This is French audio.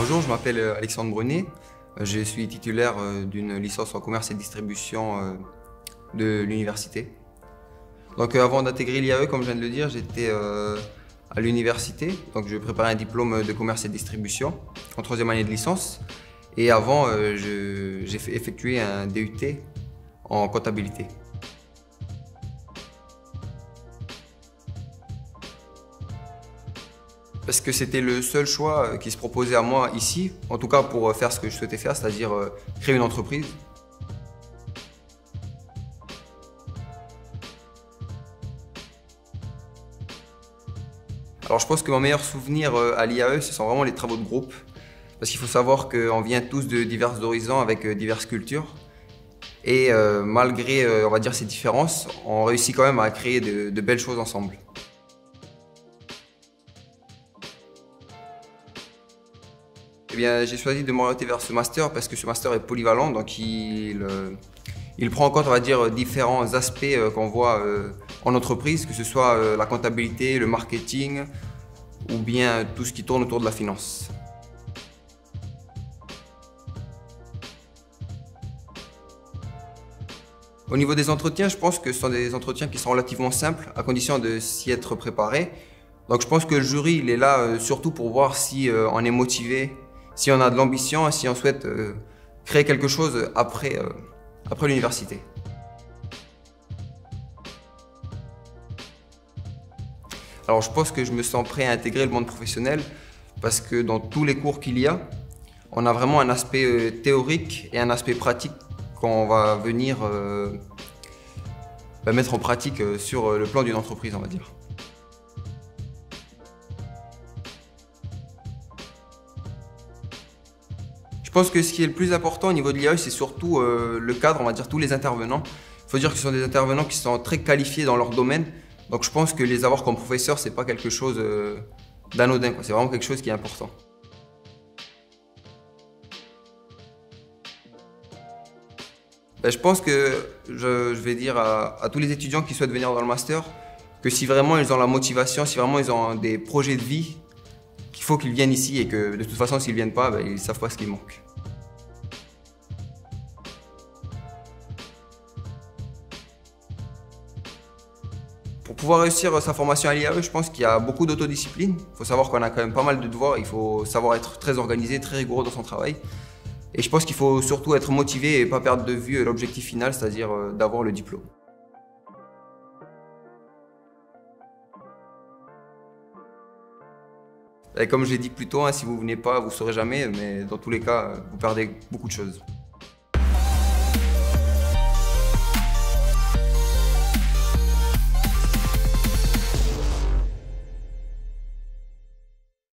Bonjour, je m'appelle Alexandre Brunet. Je suis titulaire d'une licence en commerce et distribution de l'université. Donc avant d'intégrer l'IAE, comme je viens de le dire, j'étais à l'université. Donc je préparais un diplôme de commerce et distribution en troisième année de licence. Et avant, j'ai effectué un DUT en comptabilité. Parce que c'était le seul choix qui se proposait à moi ici, en tout cas pour faire ce que je souhaitais faire, c'est-à-dire créer une entreprise. Alors je pense que mon meilleur souvenir à l'IAE, ce sont vraiment les travaux de groupe. Parce qu'il faut savoir qu'on vient tous de divers horizons avec diverses cultures. Et malgré, on va dire, ces différences, on réussit quand même à créer de belles choses ensemble. Eh bien, j'ai choisi de m'orienter vers ce master parce que ce master est polyvalent, donc il prend en compte, on va dire, différents aspects qu'on voit en entreprise, que ce soit la comptabilité, le marketing ou bien tout ce qui tourne autour de la finance. Au niveau des entretiens, je pense que ce sont des entretiens qui sont relativement simples, à condition de s'y être préparé. Donc je pense que le jury, il est là surtout pour voir si on est motivé, si on a de l'ambition et si on souhaite créer quelque chose après l'université. Alors je pense que je me sens prêt à intégrer le monde professionnel parce que dans tous les cours qu'il y a, on a vraiment un aspect théorique et un aspect pratique qu'on va venir mettre en pratique sur le plan d'une entreprise, on va dire. Je pense que ce qui est le plus important au niveau de l'IAE, c'est surtout le cadre, on va dire tous les intervenants. Il faut dire que ce sont des intervenants qui sont très qualifiés dans leur domaine. Donc je pense que les avoir comme professeurs, c'est pas quelque chose d'anodin, c'est vraiment quelque chose qui est important. Je pense que je vais dire à tous les étudiants qui souhaitent venir dans le master que si vraiment ils ont la motivation, si vraiment ils ont des projets de vie, qu'il faut qu'ils viennent ici et que de toute façon s'ils ne viennent pas, ils ne savent pas ce qui manque. Pour pouvoir réussir sa formation à l'IAE, je pense qu'il y a beaucoup d'autodiscipline. Il faut savoir qu'on a quand même pas mal de devoirs, il faut savoir être très organisé, très rigoureux dans son travail. Et je pense qu'il faut surtout être motivé et ne pas perdre de vue l'objectif final, c'est-à-dire d'avoir le diplôme. Et comme je l'ai dit plus tôt, si vous ne venez pas, vous ne saurez jamais, mais dans tous les cas, vous perdez beaucoup de choses.